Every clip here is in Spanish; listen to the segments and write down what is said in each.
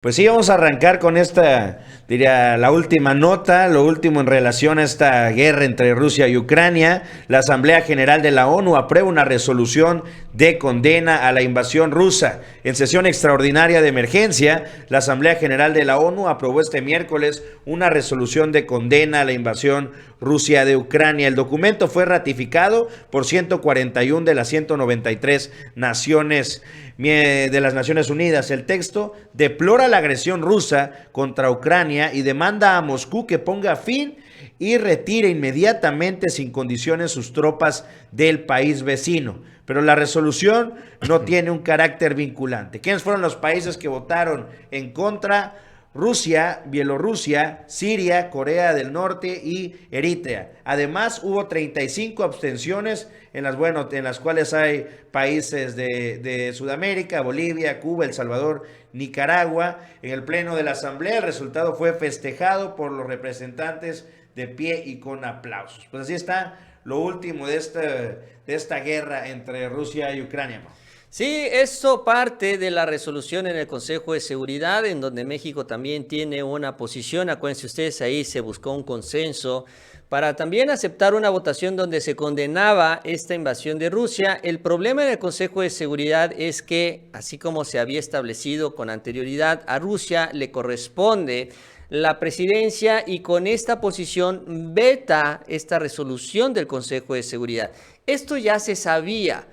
Pues sí, vamos a arrancar con esta, diría, la última nota, lo último en relación a esta guerra entre Rusia y Ucrania. La Asamblea General de la ONU aprueba una resolución de condena a la invasión rusa. En sesión extraordinaria de emergencia, la Asamblea General de la ONU aprobó este miércoles una resolución de condena a la invasión Rusia de Ucrania. El documento fue ratificado por 141 de las 193 naciones de las Naciones Unidas. El texto deplora la agresión rusa contra Ucrania y demanda a Moscú que ponga fin y retire inmediatamente sin condiciones sus tropas del país vecino. Pero la resolución no tiene un carácter vinculante. ¿Quiénes fueron los países que votaron en contra? Rusia, Bielorrusia, Siria, Corea del Norte y Eritrea. Además, hubo 35 abstenciones en las cuales hay países de Sudamérica, Bolivia, Cuba, El Salvador, Nicaragua. En el pleno de la Asamblea, el resultado fue festejado por los representantes de pie y con aplausos. Pues así está lo último de esta guerra entre Rusia y Ucrania. Sí, esto parte de la resolución en el Consejo de Seguridad, en donde México también tiene una posición. Acuérdense ustedes, ahí se buscó un consenso para también aceptar una votación donde se condenaba esta invasión de Rusia. El problema en el Consejo de Seguridad es que, así como se había establecido con anterioridad, a Rusia le corresponde la presidencia y con esta posición veta esta resolución del Consejo de Seguridad. Esto ya se sabía.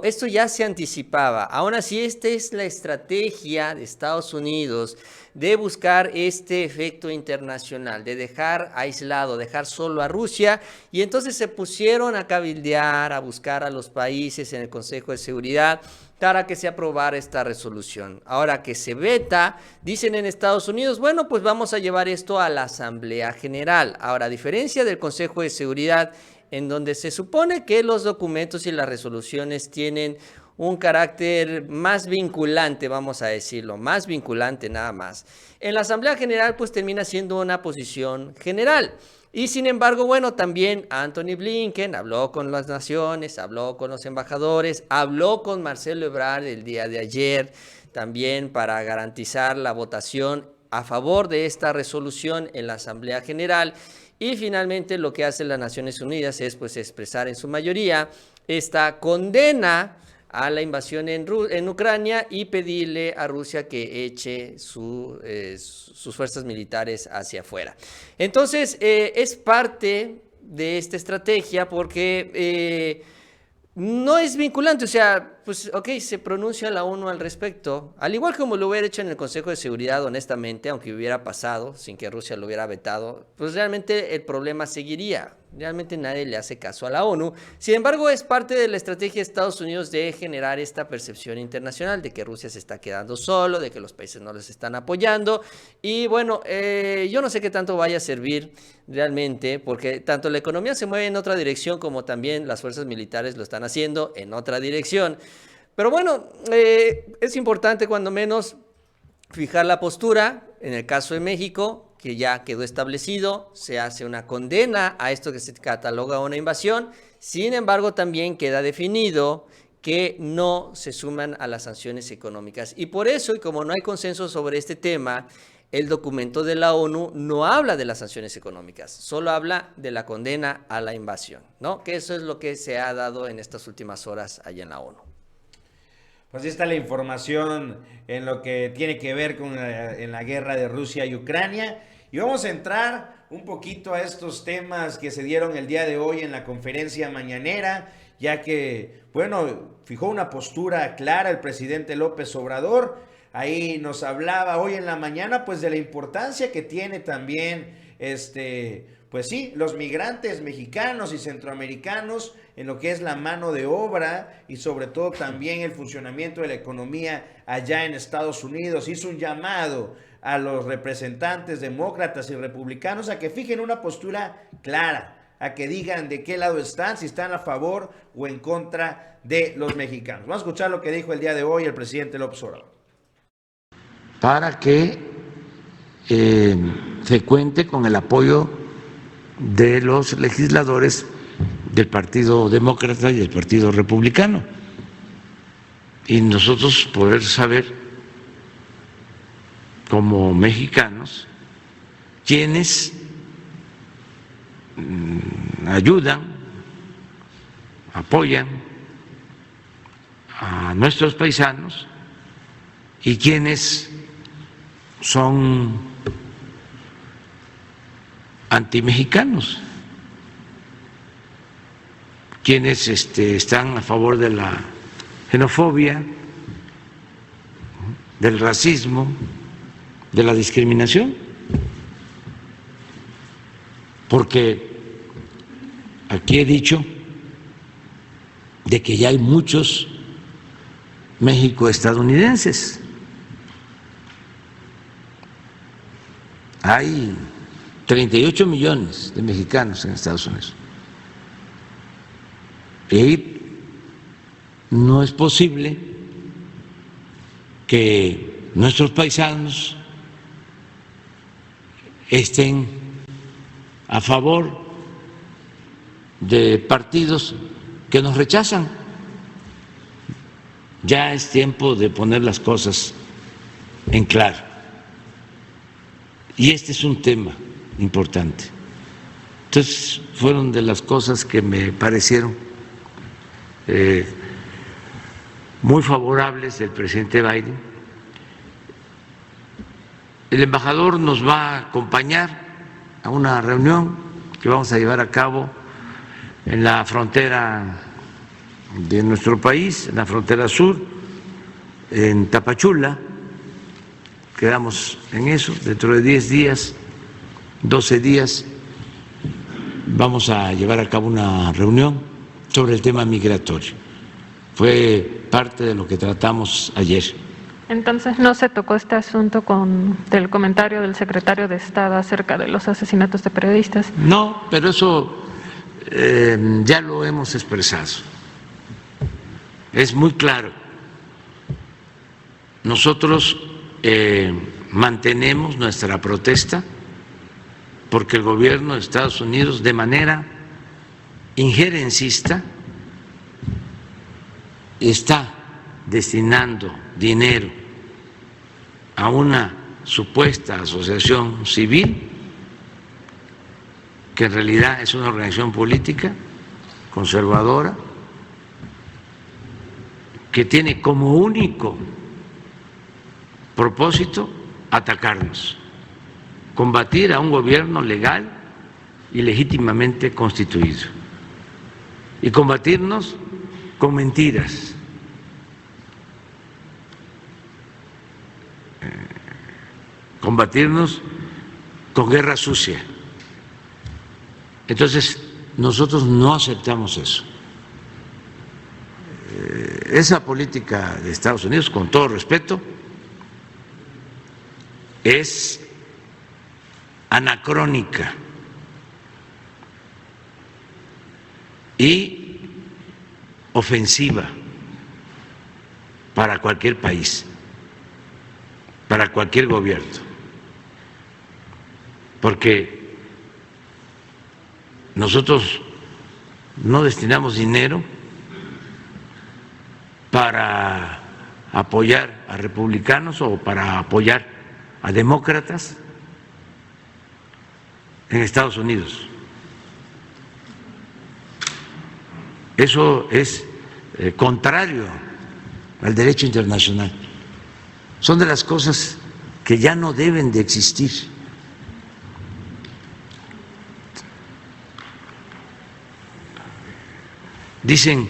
Esto ya se anticipaba. Aún así, esta es la estrategia de Estados Unidos de buscar este efecto internacional, de dejar aislado, dejar solo a Rusia, y entonces se pusieron a cabildear, a buscar a los países en el Consejo de Seguridad para que se aprobara esta resolución. Ahora que se veta, dicen en Estados Unidos, bueno, pues vamos a llevar esto a la Asamblea General. Ahora, a diferencia del Consejo de Seguridad, en donde se supone que los documentos y las resoluciones tienen un carácter más vinculante, vamos a decirlo, más vinculante nada más. En la Asamblea General pues termina siendo una posición general. Y sin embargo, bueno, también Antony Blinken habló con las naciones, habló con los embajadores, habló con Marcelo Ebrard el día de ayer, también para garantizar la votación a favor de esta resolución en la Asamblea General. Y finalmente lo que hace las Naciones Unidas es pues expresar en su mayoría esta condena a la invasión en Ucrania y pedirle a Rusia que eche sus fuerzas militares hacia afuera. Entonces, es parte de esta estrategia porque no es vinculante, o sea, pues ok, se pronuncia la ONU al respecto, al igual como lo hubiera hecho en el Consejo de Seguridad, honestamente, aunque hubiera pasado sin que Rusia lo hubiera vetado, pues realmente el problema seguiría. Realmente nadie le hace caso a la ONU. Sin embargo, es parte de la estrategia de Estados Unidos de generar esta percepción internacional de que Rusia se está quedando solo, de que los países no les están apoyando. Y bueno, yo no sé qué tanto vaya a servir realmente, porque tanto la economía se mueve en otra dirección como también las fuerzas militares lo están haciendo en otra dirección. Pero bueno, es importante cuando menos fijar la postura. En el caso de México, que ya quedó establecido, se hace una condena a esto que se cataloga una invasión. Sin embargo, también queda definido que no se suman a las sanciones económicas. Y por eso, y como no hay consenso sobre este tema, el documento de la ONU no habla de las sanciones económicas, solo habla de la condena a la invasión, ¿no? Que eso es lo que se ha dado en estas últimas horas allá en la ONU. Pues ahí está la información en lo que tiene que ver con en la guerra de Rusia y Ucrania. Y vamos a entrar un poquito a estos temas que se dieron el día de hoy en la conferencia mañanera, ya que, bueno, fijó una postura clara el presidente López Obrador. Ahí nos hablaba hoy en la mañana, pues, de la importancia que tiene también pues sí, los migrantes mexicanos y centroamericanos en lo que es la mano de obra y sobre todo también el funcionamiento de la economía allá en Estados Unidos. Hizo un llamado a los representantes demócratas y republicanos a que fijen una postura clara, a que digan de qué lado están, si están a favor o en contra de los mexicanos. Vamos a escuchar lo que dijo el día de hoy el presidente López Obrador. Para que se cuente con el apoyo de los legisladores del Partido Demócrata y del Partido Republicano, y nosotros poder saber como mexicanos, quienes ayudan, apoyan a nuestros paisanos y quienes son antimexicanos, quienes están a favor de la xenofobia, del racismo, de la discriminación, porque aquí he dicho de que ya hay muchos México-estadounidenses, hay 38 millones de mexicanos en Estados Unidos. Y no es posible que nuestros paisanos estén a favor de partidos que nos rechazan. Ya es tiempo de poner las cosas en claro. Y este es un tema importante. Entonces, fueron de las cosas que me parecieron muy favorables del presidente Biden. El embajador nos va a acompañar a una reunión que vamos a llevar a cabo en la frontera de nuestro país, en la frontera sur, en Tapachula. Quedamos en eso, dentro de 10 días, 12 días, vamos a llevar a cabo una reunión sobre el tema migratorio. Fue parte de lo que tratamos ayer. Entonces, ¿no se tocó este asunto del comentario del secretario de Estado acerca de los asesinatos de periodistas? No, pero eso ya lo hemos expresado. Es muy claro. Nosotros mantenemos nuestra protesta porque el gobierno de Estados Unidos, de manera injerencista, está destinando dinero a una supuesta asociación civil que en realidad es una organización política conservadora que tiene como único propósito atacarnos, combatir a un gobierno legal y legítimamente constituido y combatirnos con mentiras, combatirnos con guerra sucia. Entonces, nosotros no aceptamos eso. Esa política de Estados Unidos, con todo respeto, es anacrónica y ofensiva para cualquier país, para cualquier gobierno, porque nosotros no destinamos dinero para apoyar a republicanos o para apoyar a demócratas en Estados Unidos. Eso es contrario al derecho internacional. Son de las cosas que ya no deben de existir. Dicen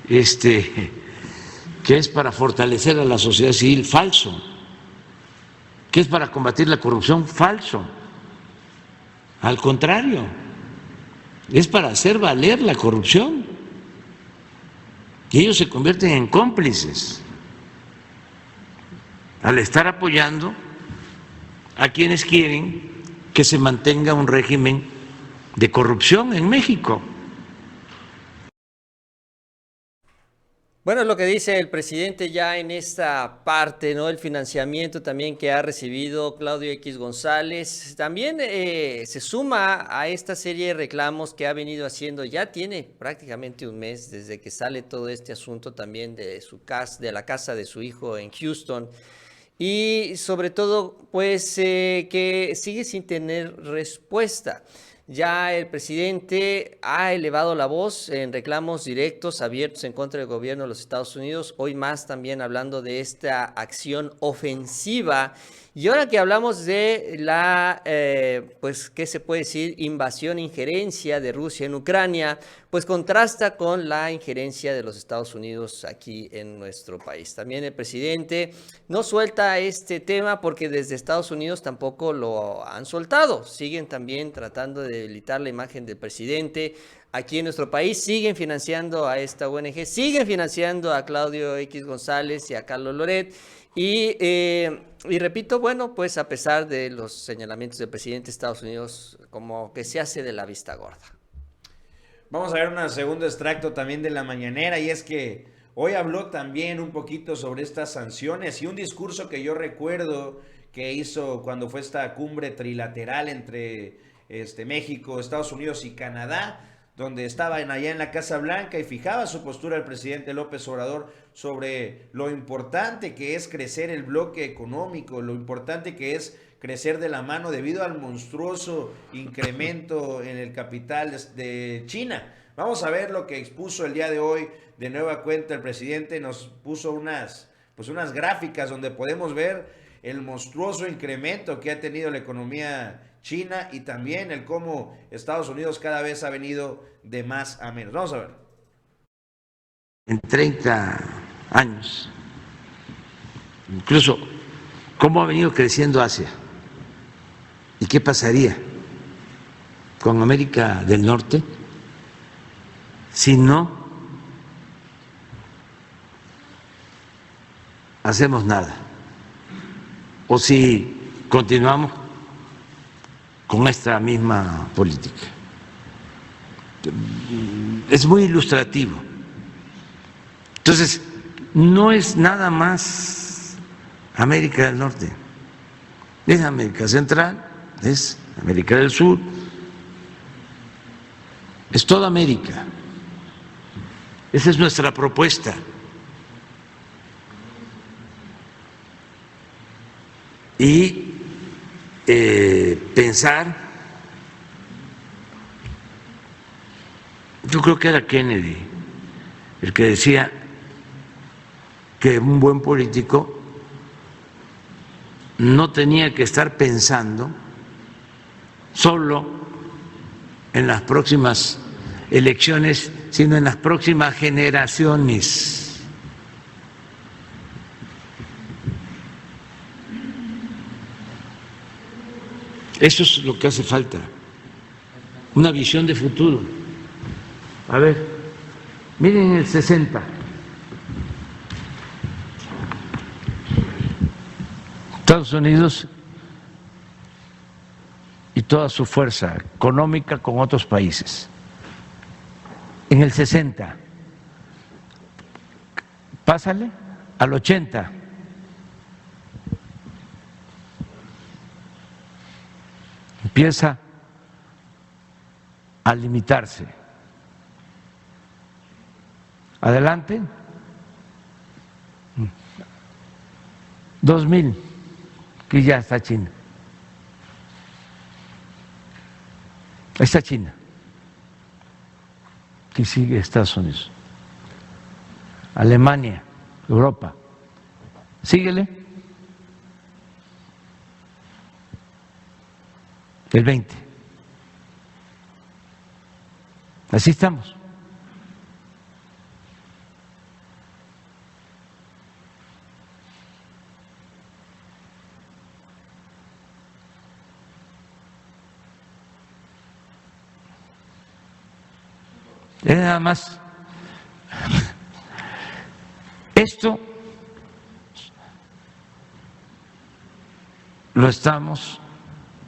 que es para fortalecer a la sociedad civil, falso. Que es para combatir la corrupción, falso. Al contrario, es para hacer valer la corrupción. Y ellos se convierten en cómplices al estar apoyando a quienes quieren que se mantenga un régimen de corrupción en México. Bueno, lo que dice el presidente ya en esta parte, ¿no? El financiamiento también que ha recibido Claudio X González, también se suma a esta serie de reclamos que ha venido haciendo, ya tiene prácticamente un mes desde que sale todo este asunto también de su casa, de la casa de su hijo en Houston. y sobre todo, pues, que sigue sin tener respuesta. Ya el presidente ha elevado la voz en reclamos directos, abiertos en contra del gobierno de los Estados Unidos, hoy más también hablando de esta acción ofensiva. Y ahora que hablamos de la, pues, ¿qué se puede decir? Invasión, injerencia de Rusia en Ucrania, pues contrasta con la injerencia de los Estados Unidos aquí en nuestro país. También el presidente no suelta este tema porque desde Estados Unidos tampoco lo han soltado. Siguen también tratando de debilitar la imagen del presidente. Aquí en nuestro país siguen financiando a esta ONG, siguen financiando a Claudio X González y a Carlos Loret. Y repito, bueno, pues a pesar de los señalamientos del presidente de Estados Unidos, como que se hace de la vista gorda. Vamos a ver un segundo extracto también de la mañanera, y es que hoy habló también un poquito sobre estas sanciones y un discurso que yo recuerdo que hizo cuando fue esta cumbre trilateral entre México, Estados Unidos y Canadá, donde estaba allá en la Casa Blanca y fijaba su postura el presidente López Obrador sobre lo importante que es crecer el bloque económico, lo importante que es crecer de la mano debido al monstruoso incremento en el capital de China. Vamos a ver lo que expuso el día de hoy. De nueva cuenta el presidente nos puso unas gráficas donde podemos ver el monstruoso incremento que ha tenido la economía China y también el cómo Estados Unidos cada vez ha venido de más a menos. Vamos a ver. En 30 años, incluso cómo ha venido creciendo Asia y qué pasaría con América del Norte si no hacemos nada o si continuamos con esta misma política. Es muy ilustrativo. Entonces, no es nada más América del Norte, es América Central, es América del Sur, es toda América. Esa es nuestra propuesta. Y pensar, yo creo que era Kennedy el que decía que un buen político no tenía que estar pensando solo en las próximas elecciones, sino en las próximas generaciones. Eso es lo que hace falta, una visión de futuro. A ver, miren el 60. Estados Unidos y toda su fuerza económica con otros países. En el 60, pásale al 80. Empieza a limitarse. Adelante. 2000, que ya está China. Ahí está China, que sigue Estados Unidos. Alemania, Europa. Síguele. El 20. Así estamos. Es nada más. Esto lo estamos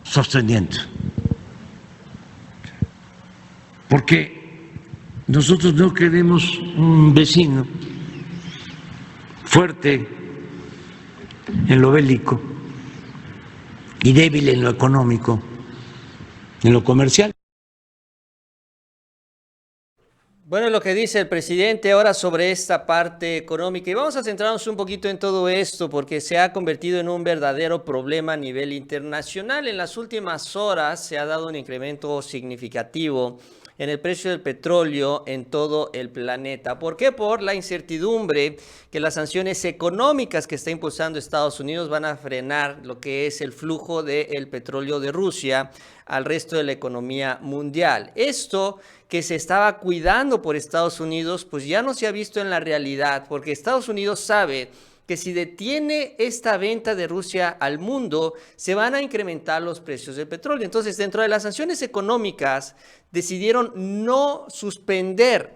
sosteniendo, porque nosotros no queremos un vecino fuerte en lo bélico y débil en lo económico, en lo comercial. Bueno, lo que dice el presidente ahora sobre esta parte económica, y vamos a centrarnos un poquito en todo esto porque se ha convertido en un verdadero problema a nivel internacional. En las últimas horas se ha dado un incremento significativo en el precio del petróleo en todo el planeta. ¿Por qué? Por la incertidumbre que las sanciones económicas que está impulsando Estados Unidos van a frenar lo que es el flujo del petróleo de Rusia al resto de la economía mundial. Esto que se estaba cuidando por Estados Unidos, pues ya no se ha visto en la realidad, porque Estados Unidos sabe que si detiene esta venta de Rusia al mundo, se van a incrementar los precios del petróleo. Entonces, dentro de las sanciones económicas, decidieron no suspender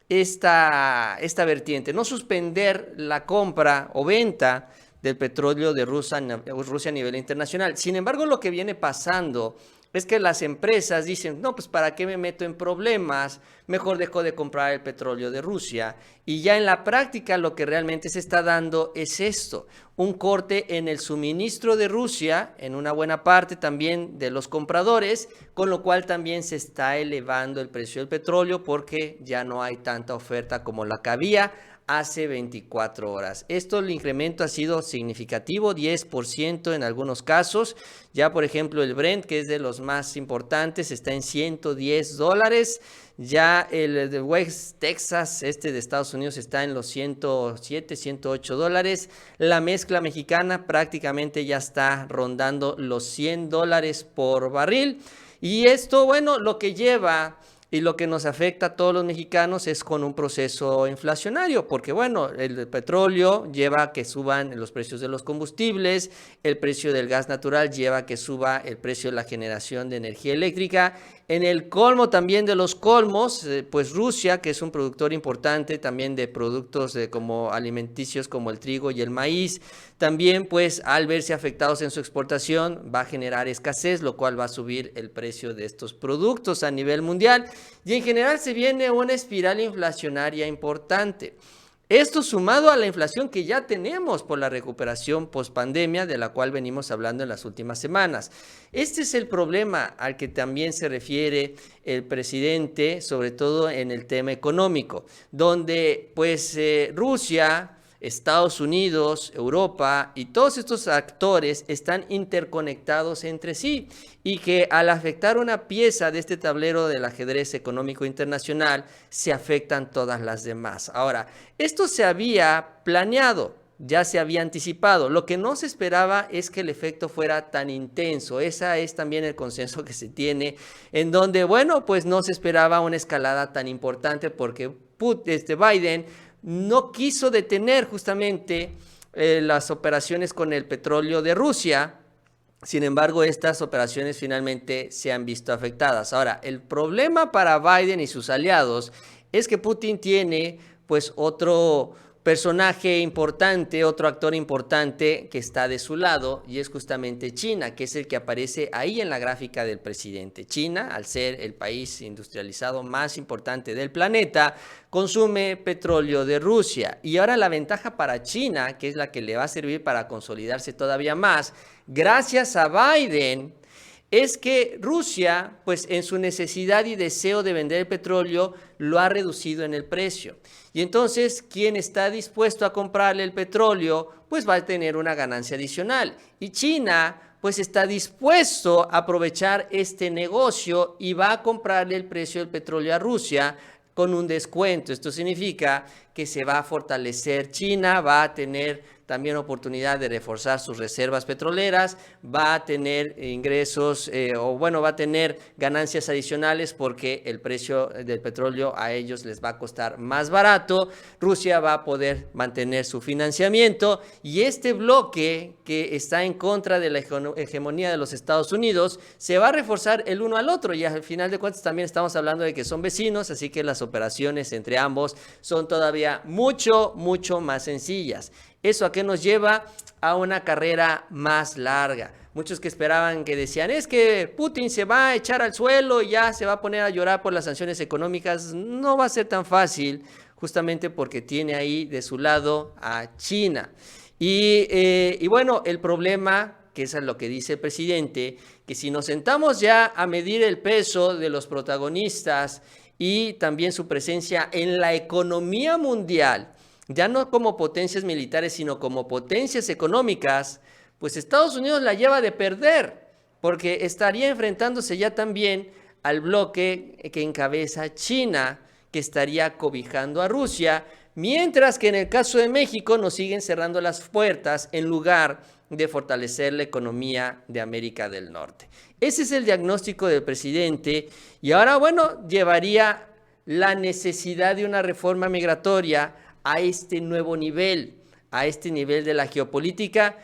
esta vertiente, no suspender la compra o venta del petróleo de Rusia a nivel internacional. Sin embargo, lo que viene pasando es que las empresas dicen, no, pues ¿para qué me meto en problemas? Mejor dejo de comprar el petróleo de Rusia. Y ya en la práctica lo que realmente se está dando es esto, un corte en el suministro de Rusia, en una buena parte también de los compradores, con lo cual también se está elevando el precio del petróleo porque ya no hay tanta oferta como la que había hace 24 horas. El incremento ha sido significativo, 10% en algunos casos. Ya, por ejemplo, el Brent, que es de los más importantes, está en $110. Ya el de West Texas, de Estados Unidos, está en los $107, $108. La mezcla mexicana prácticamente ya está rondando los $100 por barril. Y esto, bueno, lo que lleva y lo que nos afecta a todos los mexicanos es con un proceso inflacionario, porque bueno, el petróleo lleva a que suban los precios de los combustibles, el precio del gas natural lleva a que suba el precio de la generación de energía eléctrica. En el colmo también de los colmos, pues Rusia, que es un productor importante también de productos como alimenticios como el trigo y el maíz, también pues al verse afectados en su exportación va a generar escasez, lo cual va a subir el precio de estos productos a nivel mundial y en general se viene una espiral inflacionaria importante. Esto sumado a la inflación que ya tenemos por la recuperación pospandemia de la cual venimos hablando en las últimas semanas. Este es el problema al que también se refiere el presidente, sobre todo en el tema económico, donde pues Rusia, Estados Unidos, Europa y todos estos actores están interconectados entre sí y que al afectar una pieza de este tablero del ajedrez económico internacional se afectan todas las demás. Ahora, esto se había planeado, ya se había anticipado. Lo que no se esperaba es que el efecto fuera tan intenso. Ese es también el consenso que se tiene, en donde, bueno, pues no se esperaba una escalada tan importante porque Biden no quiso detener justamente las operaciones con el petróleo de Rusia. Sin embargo, estas operaciones finalmente se han visto afectadas. Ahora, el problema para Biden y sus aliados es que Putin tiene pues otro personaje importante, otro actor importante que está de su lado y es justamente China, que es el que aparece ahí en la gráfica del presidente. China, al ser el país industrializado más importante del planeta, consume petróleo de Rusia. Y ahora la ventaja para China, que es la que le va a servir para consolidarse todavía más, gracias a Biden, es que Rusia, pues en su necesidad y deseo de vender el petróleo, lo ha reducido en el precio. Y entonces, quien está dispuesto a comprarle el petróleo, pues va a tener una ganancia adicional. Y China, pues está dispuesto a aprovechar este negocio y va a comprarle el precio del petróleo a Rusia con un descuento. Esto significa que se va a fortalecer China, va a tener también oportunidad de reforzar sus reservas petroleras, va a tener ingresos va a tener ganancias adicionales porque el precio del petróleo a ellos les va a costar más barato. Rusia va a poder mantener su financiamiento y este bloque que está en contra de la hegemonía de los Estados Unidos se va a reforzar el uno al otro y al final de cuentas también estamos hablando de que son vecinos, así que las operaciones entre ambos son todavía mucho más sencillas. ¿Eso a qué nos lleva? A una carrera más larga. Muchos que esperaban, que decían, es que Putin se va a echar al suelo y ya se va a poner a llorar por las sanciones económicas. No va a ser tan fácil, justamente porque tiene ahí de su lado a China. Y bueno, el problema que eso es lo que dice el presidente, que si nos sentamos ya a medir el peso de los protagonistas y también su presencia en la economía mundial, ya no como potencias militares, sino como potencias económicas, pues Estados Unidos la lleva de perder, porque estaría enfrentándose ya también al bloque que encabeza China, que estaría cobijando a Rusia, mientras que en el caso de México nos siguen cerrando las puertas en lugar de fortalecer la economía de América del Norte. Ese es el diagnóstico del presidente y ahora, bueno, llevaría la necesidad de una reforma migratoria a este nuevo nivel, a este nivel de la geopolítica.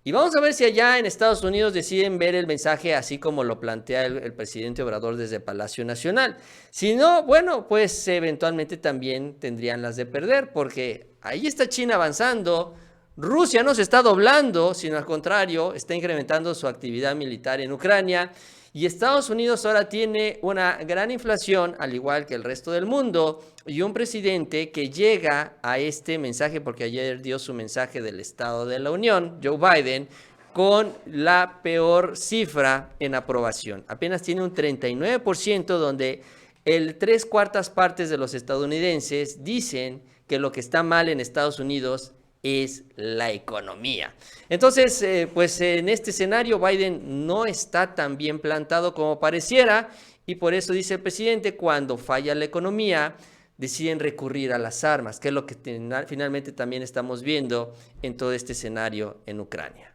Y vamos a ver si allá en Estados Unidos deciden ver el mensaje así como lo plantea el presidente Obrador desde Palacio Nacional. Si no, bueno, pues eventualmente también tendrían las de perder, porque ahí está China avanzando, Rusia no se está doblando, sino al contrario, está incrementando su actividad militar en Ucrania, y Estados Unidos ahora tiene una gran inflación, al igual que el resto del mundo, y un presidente que llega a este mensaje, porque ayer dio su mensaje del Estado de la Unión, Joe Biden, con la peor cifra en aprobación. Apenas tiene un 39%, donde el 3/4 partes de los estadounidenses dicen que lo que está mal en Estados Unidos es la economía. Entonces, pues en este escenario Biden no está tan bien plantado como pareciera, y por eso dice el presidente, cuando falla la economía, deciden recurrir a las armas, que es lo que finalmente también estamos viendo en todo este escenario en Ucrania.